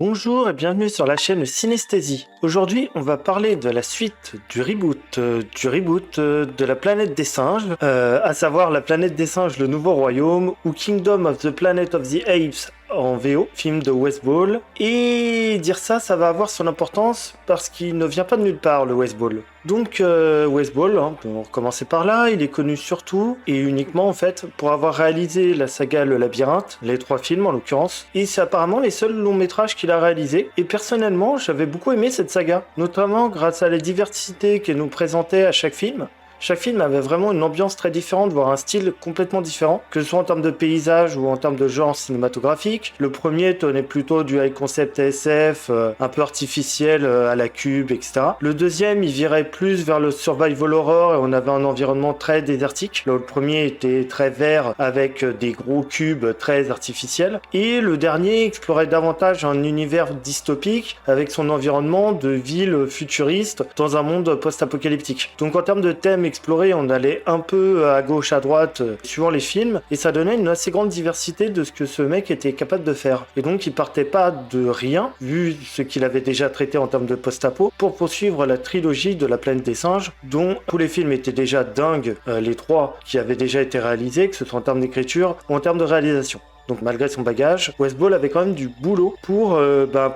Bonjour et bienvenue sur la chaîne Synesthésie. Aujourd'hui, on va parler de la suite du reboot de la planète des singes, à savoir la planète des singes, le nouveau royaume, ou Kingdom of the Planet of the Apes en VO, film de West Ball. Et dire ça, ça va avoir son importance parce qu'il ne vient pas de nulle part, le West Ball. Donc West Ball, on va recommencer par là, il est connu surtout et uniquement en fait pour avoir réalisé la saga Le Labyrinthe, les 3 films en l'occurrence, et c'est apparemment les seuls longs métrages qu'il a réalisés. Et personnellement, j'avais beaucoup aimé cette saga, notamment grâce à la diversité qu'elle nous présentait à chaque film. Chaque film avait vraiment une ambiance très différente, voire un style complètement différent, que ce soit en termes de paysage ou en termes de genre cinématographique. Le premier tenait plutôt du high concept SF, un peu artificiel à la Cube, etc. Le deuxième, il virait plus vers le survival horror et on avait un environnement très désertique. Le premier était très vert avec des gros cubes très artificiels. Et le dernier explorait davantage un univers dystopique avec son environnement de ville futuriste dans un monde post-apocalyptique. Donc en termes de thème exploré, on allait un peu à gauche, à droite, suivant les films, et ça donnait une assez grande diversité de ce que ce mec était capable de faire. Et donc il partait pas de rien, vu ce qu'il avait déjà traité en termes de post-apo, pour poursuivre la trilogie de la planète des singes, dont tous les films étaient déjà dingues, les 3 qui avaient déjà été réalisés, que ce soit en termes d'écriture ou en termes de réalisation. Donc malgré son bagage, West Ball avait quand même du boulot pour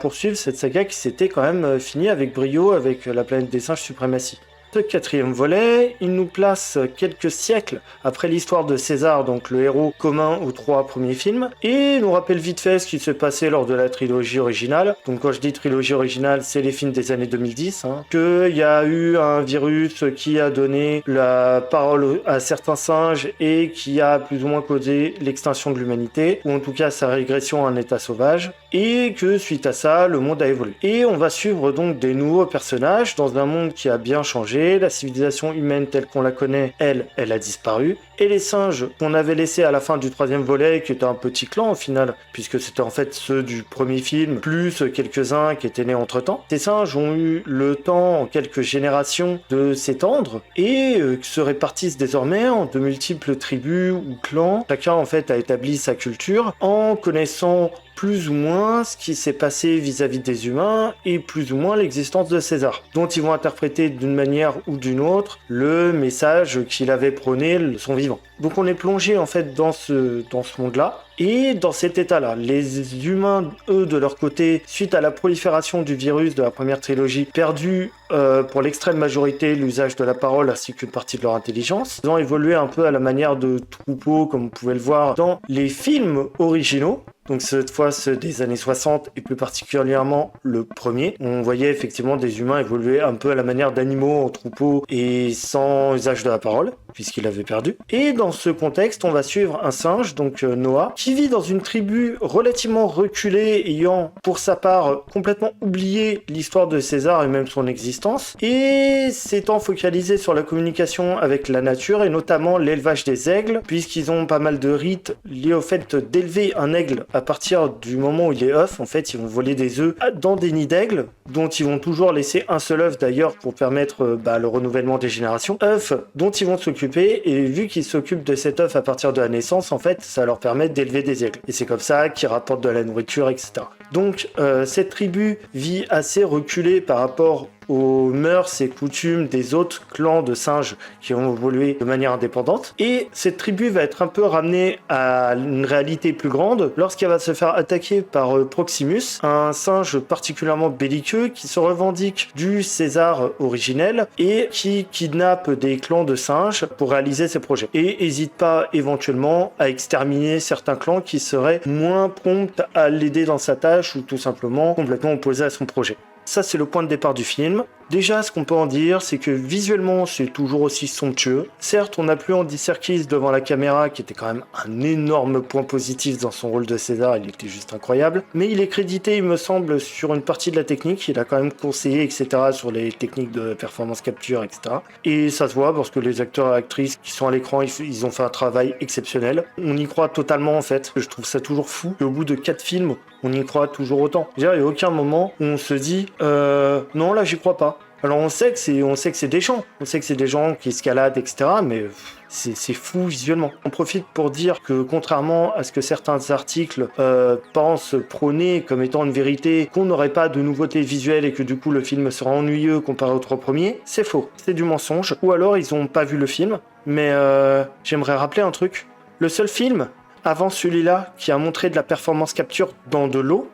poursuivre cette saga qui s'était quand même finie avec brio avec la planète des singes suprématie. Ce 4e volet, il nous place quelques siècles après l'histoire de César, donc le héros commun aux 3 premiers films, et nous rappelle vite fait ce qui s'est passé lors de la trilogie originale. Donc quand je dis trilogie originale, c'est les films des années 2010, qu'il y a eu un virus qui a donné la parole à certains singes et qui a plus ou moins causé l'extinction de l'humanité, ou en tout cas sa régression à un état sauvage, et que suite à ça, le monde a évolué. Et on va suivre donc des nouveaux personnages dans un monde qui a bien changé. La civilisation humaine telle qu'on la connaît, elle a disparu. Et les singes qu'on avait laissés à la fin du 3e volet, qui étaient un petit clan au final, puisque c'était en fait ceux du premier film, plus quelques-uns qui étaient nés entre-temps. Ces singes ont eu le temps, en quelques générations, de s'étendre et se répartissent désormais en de multiples tribus ou clans. Chacun en fait a établi sa culture en connaissant plus ou moins ce qui s'est passé vis-à-vis des humains et plus ou moins l'existence de César, dont ils vont interpréter d'une manière ou d'une autre le message qu'il avait prôné son vivant. Donc on est plongé en fait dans ce monde-là. Et dans cet état-là, les humains, eux, de leur côté, suite à la prolifération du virus de la première trilogie, perdus pour l'extrême majorité l'usage de la parole ainsi qu'une partie de leur intelligence, ils ont évolué un peu à la manière de troupeaux, comme vous pouvez le voir dans les films originaux. Donc cette fois ceux des années 60 et plus particulièrement le premier. On voyait effectivement des humains évoluer un peu à la manière d'animaux en troupeau et sans usage de la parole, puisqu'il avait perdu. Et dans ce contexte, on va suivre un singe, donc Noah, qui vit dans une tribu relativement reculée, ayant pour sa part complètement oublié l'histoire de César et même son existence, et s'étant focalisé sur la communication avec la nature et notamment l'élevage des aigles, puisqu'ils ont pas mal de rites liés au fait d'élever un aigle à partir du moment où il est œuf. En fait, ils vont voler des œufs dans des nids d'aigles, dont ils vont toujours laisser un seul œuf d'ailleurs pour permettre le renouvellement des générations. Œuf dont ils vont s'occuper, et vu qu'ils s'occupent de cet œuf à partir de la naissance, en fait, ça leur permet d'élever des aigles. Et c'est comme ça qu'ils rapportent de la nourriture, etc. Donc, cette tribu vit assez reculée par rapport aux mœurs et coutumes des autres clans de singes qui ont évolué de manière indépendante. Et cette tribu va être un peu ramenée à une réalité plus grande lorsqu'elle va se faire attaquer par Proximus, un singe particulièrement belliqueux qui se revendique du César originel et qui kidnappe des clans de singes pour réaliser ses projets. Et n'hésite pas éventuellement à exterminer certains clans qui seraient moins prompts à l'aider dans sa tâche ou tout simplement complètement opposés à son projet. Ça, c'est le point de départ du film. Déjà, ce qu'on peut en dire, c'est que visuellement, c'est toujours aussi somptueux. Certes, on n'a plus Andy Serkis devant la caméra, qui était quand même un énorme point positif dans son rôle de César, il était juste incroyable. Mais il est crédité, il me semble, sur une partie de la technique. Il a quand même conseillé, etc., sur les techniques de performance capture, etc. Et ça se voit parce que les acteurs et actrices qui sont à l'écran, ils ont fait un travail exceptionnel. On y croit totalement, en fait. Je trouve ça toujours fou. Et au bout de 4 films, on y croit toujours autant. Il n'y a aucun moment où on se dit non, là, j'y crois pas. Alors on sait que c'est des gens, on sait que c'est des gens qui escaladent, etc. Mais c'est fou visuellement. On profite pour dire que contrairement à ce que certains articles pensent prôner comme étant une vérité, qu'on n'aurait pas de nouveautés visuelles et que du coup le film sera ennuyeux comparé aux 3 premiers, c'est faux. C'est du mensonge. Ou alors ils ont pas vu le film. Mais j'aimerais rappeler un truc. Le seul film avant celui-là qui a montré de la performance capture dans de l'eau,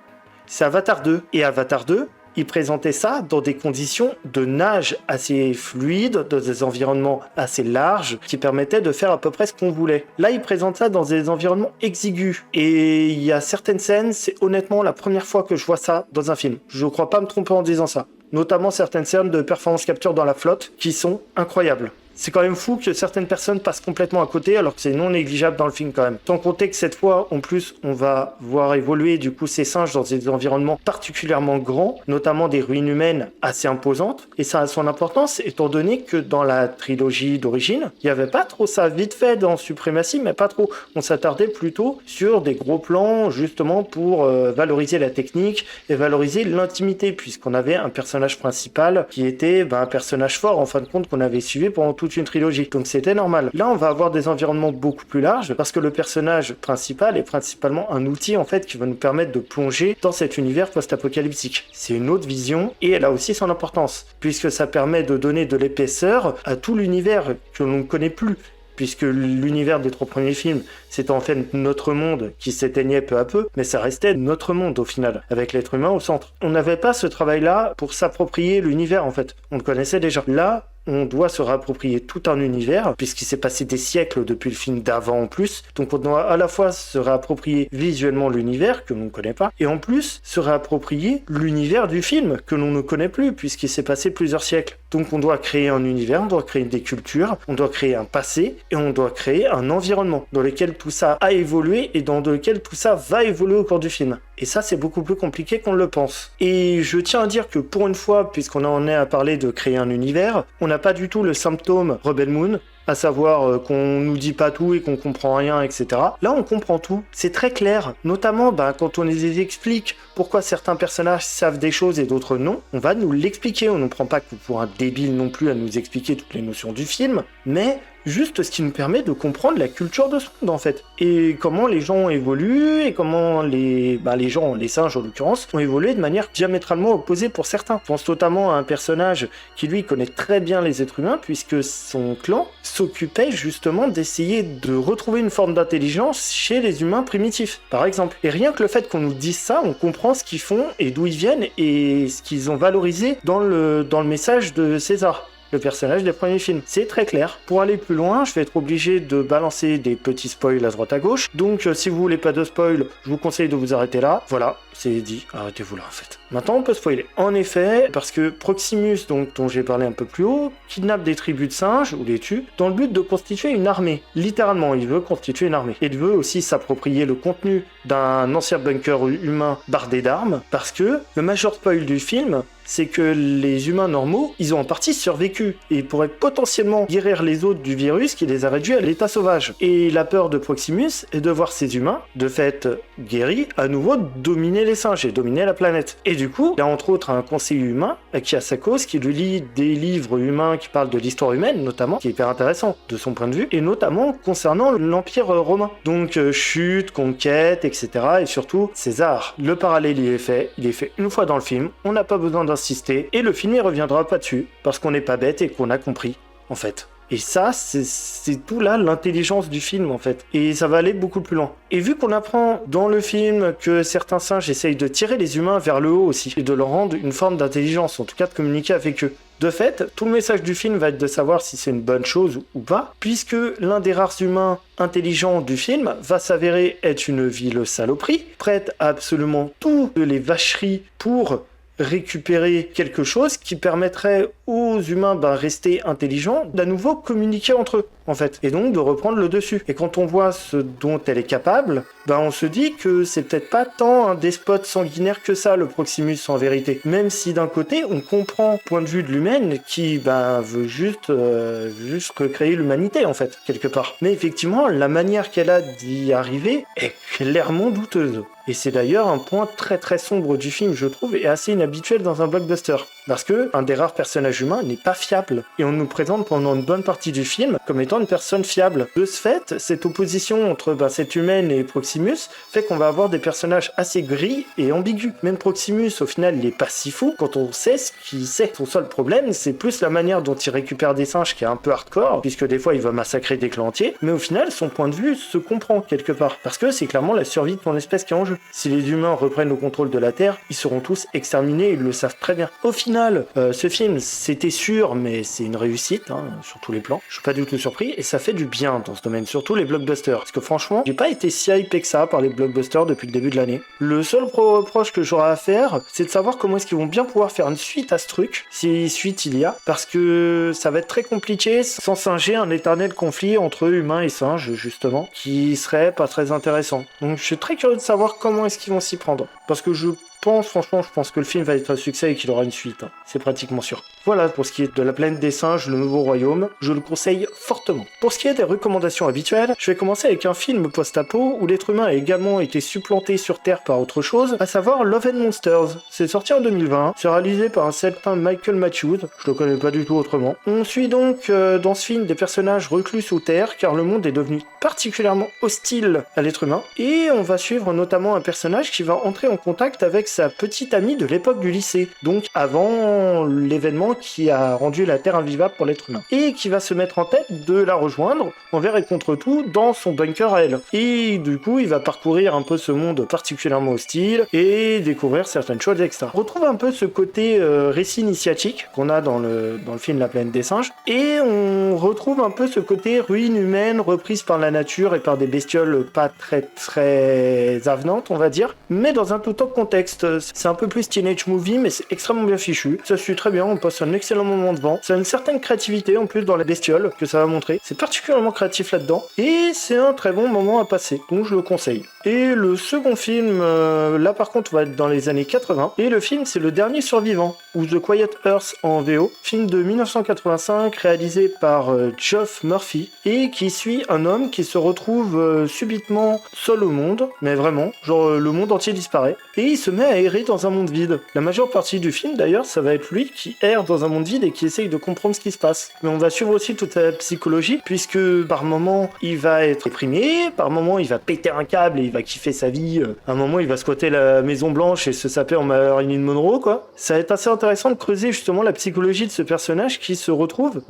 c'est Avatar 2. Et Avatar 2, il présentait ça dans des conditions de nage assez fluides, dans des environnements assez larges, qui permettaient de faire à peu près ce qu'on voulait. Là, il présente ça dans des environnements exigus. Et il y a certaines scènes, c'est honnêtement la première fois que je vois ça dans un film. Je ne crois pas me tromper en disant ça. Notamment certaines scènes de performance capture dans la flotte, qui sont incroyables. C'est quand même fou que certaines personnes passent complètement à côté alors que c'est non négligeable dans le film quand même. Sans compter que cette fois, en plus, on va voir évoluer du coup ces singes dans des environnements particulièrement grands, notamment des ruines humaines assez imposantes. Et ça a son importance étant donné que dans la trilogie d'origine, il n'y avait pas trop ça vite fait dans Suprématie, mais pas trop. On s'attardait plutôt sur des gros plans justement pour valoriser la technique et valoriser l'intimité puisqu'on avait un personnage principal qui était un personnage fort en fin de compte qu'on avait suivi pendant toute une trilogie. Donc c'était normal. Là, on va avoir des environnements beaucoup plus larges parce que le personnage principal est principalement un outil en fait qui va nous permettre de plonger dans cet univers post-apocalyptique. C'est une autre vision et elle a aussi son importance puisque ça permet de donner de l'épaisseur à tout l'univers que l'on ne connaît plus. Puisque l'univers des 3 premiers films, c'était en fait notre monde qui s'éteignait peu à peu, mais ça restait notre monde au final, avec l'être humain au centre. On n'avait pas ce travail-là pour s'approprier l'univers en fait, on le connaissait déjà. Là, on doit se réapproprier tout un univers, puisqu'il s'est passé des siècles depuis le film d'avant en plus, donc on doit à la fois se réapproprier visuellement l'univers, que l'on ne connaît pas, et en plus se réapproprier l'univers du film, que l'on ne connaît plus, puisqu'il s'est passé plusieurs siècles. Donc on doit créer un univers, on doit créer des cultures, on doit créer un passé, et on doit créer un environnement dans lequel tout ça a évolué, et dans lequel tout ça va évoluer au cours du film. Et ça, c'est beaucoup plus compliqué qu'on le pense. Et je tiens à dire que pour une fois, puisqu'on en est à parler de créer un univers, on n'a pas du tout le symptôme Rebel Moon, à savoir qu'on nous dit pas tout et qu'on comprend rien, etc. Là, on comprend tout. C'est très clair. Notamment, quand on les explique pourquoi certains personnages savent des choses et d'autres non, on va nous l'expliquer. On ne prend pas que pour un débile non plus à nous expliquer toutes les notions du film, mais juste ce qui nous permet de comprendre la culture de ce monde en fait. Et comment les gens évoluent et comment les gens, les singes en l'occurrence, ont évolué de manière diamétralement opposée pour certains. Je pense notamment à un personnage qui lui connaît très bien les êtres humains puisque son clan s'occupait justement d'essayer de retrouver une forme d'intelligence chez les humains primitifs, par exemple. Et rien que le fait qu'on nous dise ça, on comprend ce qu'ils font et d'où ils viennent et ce qu'ils ont valorisé dans le message de César, le personnage des premiers films. C'est très clair. Pour aller plus loin, je vais être obligé de balancer des petits spoils à droite à gauche. Donc si vous voulez pas de spoil, je vous conseille de vous arrêter là. Voilà, c'est dit. Arrêtez-vous là en fait. Maintenant on peut spoiler. En effet, parce que Proximus, dont j'ai parlé un peu plus haut, kidnappe des tribus de singes, ou les tue, dans le but de constituer une armée. Littéralement, il veut constituer une armée. Et il veut aussi s'approprier le contenu d'un ancien bunker humain bardé d'armes, parce que le major spoil du film, c'est que les humains normaux, ils ont en partie survécu et pourraient potentiellement guérir les autres du virus qui les a réduits à l'état sauvage. Et la peur de Proximus est de voir ces humains, de fait guéris, à nouveau dominer les singes et dominer la planète. Et du coup, il y a entre autres un conseiller humain qui a sa cause, qui lui lit des livres humains qui parlent de l'histoire humaine, notamment, qui est hyper intéressant de son point de vue, et notamment concernant l'Empire romain. Donc chute, conquête, etc. Et surtout César. Le parallèle il est fait une fois dans le film, on n'a pas besoin d'insister, et le film il reviendra pas dessus, parce qu'on n'est pas bête et qu'on a compris, en fait. Et ça, c'est tout là l'intelligence du film en fait. Et ça va aller beaucoup plus loin. Et vu qu'on apprend dans le film que certains singes essayent de tirer les humains vers le haut aussi, et de leur rendre une forme d'intelligence, en tout cas de communiquer avec eux. De fait, tout le message du film va être de savoir si c'est une bonne chose ou pas, puisque l'un des rares humains intelligents du film va s'avérer être une vile saloperie, prête à absolument toutes les vacheries pour récupérer quelque chose qui permettrait aux humains rester intelligents, d'à nouveau communiquer entre eux en fait, et donc de reprendre le dessus. Et quand on voit ce dont elle est capable, on se dit que c'est peut-être pas tant un despote sanguinaire que ça, le Proximus en vérité. Même si d'un côté, on comprend le point de vue de l'humaine qui veut juste recréer l'humanité en fait, quelque part. Mais effectivement, la manière qu'elle a d'y arriver est clairement douteuse. Et c'est d'ailleurs un point très très sombre du film, je trouve, et assez inhabituel dans un blockbuster. Parce que un des rares personnages humains n'est pas fiable. Et on nous présente pendant une bonne partie du film comme étant une personne fiable. De ce fait, cette opposition entre cette humaine et Proximus fait qu'on va avoir des personnages assez gris et ambigus. Même Proximus, au final, il est pas si fou quand on sait ce qu'il sait. Son seul problème, c'est plus la manière dont il récupère des singes qui est un peu hardcore, puisque des fois il va massacrer des clans entiers, mais au final, son point de vue se comprend quelque part. Parce que c'est clairement la survie de ton espèce qui est en jeu. Si les humains reprennent le contrôle de la Terre, ils seront tous exterminés, ils le savent très bien. Au final, ce film, c'était sûr, mais c'est une réussite, sur tous les plans. Je suis pas du tout surpris, et ça fait du bien dans ce domaine, surtout les blockbusters. Parce que franchement, j'ai pas été si hypé que ça par les blockbusters depuis le début de l'année. Le seul reproche que j'aurai à faire, c'est de savoir comment est-ce qu'ils vont bien pouvoir faire une suite à ce truc, si suite il y a, parce que ça va être très compliqué sans singer un éternel conflit entre humains et singes, justement, qui serait pas très intéressant. Donc je suis très curieux de savoir comment est-ce qu'ils vont s'y prendre. Parce que je pense que le film va être un succès et qu'il aura une suite. C'est pratiquement sûr. Voilà pour ce qui est de La Planète des Singes, le nouveau royaume. Je le conseille fortement. Pour ce qui est des recommandations habituelles, je vais commencer avec un film post-apo où l'être humain a également été supplanté sur Terre par autre chose, à savoir Love and Monsters. C'est sorti en 2020. C'est réalisé par un certain Michael Matthews. Je le connais pas du tout autrement. On suit donc dans ce film des personnages reclus sous Terre car le monde est devenu particulièrement hostile à l'être humain. Et on va suivre notamment un personnage qui va entrer en contact avec sa petite amie de l'époque du lycée, donc avant l'événement qui a rendu la Terre invivable pour l'être humain, et qui va se mettre en tête de la rejoindre envers et contre tout dans son bunker à elle. Et du coup, il va parcourir un peu ce monde particulièrement hostile et découvrir certaines choses extra. On retrouve un peu ce côté récit initiatique qu'on a dans le film La Planète des Singes, et on retrouve un peu ce côté ruine humaine reprise par la nature et par des bestioles pas très avenantes, on va dire, mais dans un tout autre contexte. C'est un peu plus teenage movie, mais c'est extrêmement bien fichu. Ça suit très bien, on passe un excellent moment devant. Ça a une certaine créativité en plus dans la bestiole que ça va montrer. C'est particulièrement créatif là-dedans. Et c'est un très bon moment à passer, donc je le conseille. Et le second film, là par contre, va être dans les années 80. Et le film, c'est Le Dernier Survivant, ou The Quiet Earth en VO. Film de 1985, réalisé par Geoff Murphy, et qui suit un homme qui se retrouve subitement seul au monde, mais vraiment, genre le monde entier disparaît, et il se met à errer dans un monde vide. La majeure partie du film, d'ailleurs, ça va être lui qui erre dans un monde vide et qui essaye de comprendre ce qui se passe. Mais on va suivre aussi toute sa psychologie, puisque par moments, il va être déprimé, par moments, il va péter un câble et il va kiffer sa vie. À un moment, il va squatter la Maison Blanche et se saper en Marilyn Monroe, quoi. Ça va être assez intéressant de creuser justement la psychologie de ce personnage qui se retrouve,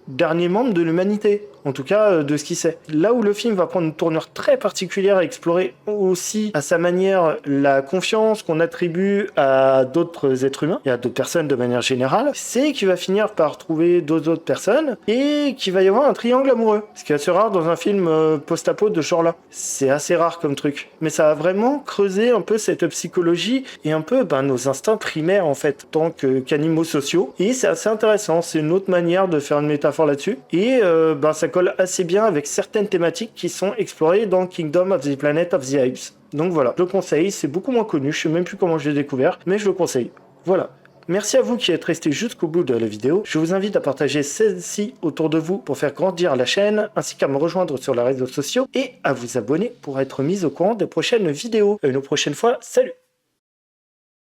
dernier membre de l'humanité. En tout cas, de ce qu'il sait. Là où le film va prendre une tournure très particulière et explorer aussi à sa manière la confiance qu'on attribue à d'autres êtres humains et à d'autres personnes de manière générale, c'est qu'il va finir par trouver d'autres autres personnes et qu'il va y avoir un triangle amoureux. Ce qui est assez rare dans un film post-apo de ce genre-là. C'est assez rare comme truc. Mais ça va vraiment creuser un peu cette psychologie et un peu nos instincts primaires en fait, en tant qu'animaux sociaux. Et c'est assez intéressant. C'est une autre manière de faire une métaphore là-dessus. Et ça colle assez bien avec certaines thématiques qui sont explorées dans Kingdom of the Planet of the Apes. Donc voilà, je le conseille, c'est beaucoup moins connu, je sais même plus comment je l'ai découvert, mais je le conseille. Voilà. Merci à vous qui êtes restés jusqu'au bout de la vidéo. Je vous invite à partager celle-ci autour de vous pour faire grandir la chaîne, ainsi qu'à me rejoindre sur les réseaux sociaux et à vous abonner pour être mis au courant des prochaines vidéos. À une prochaine fois, salut!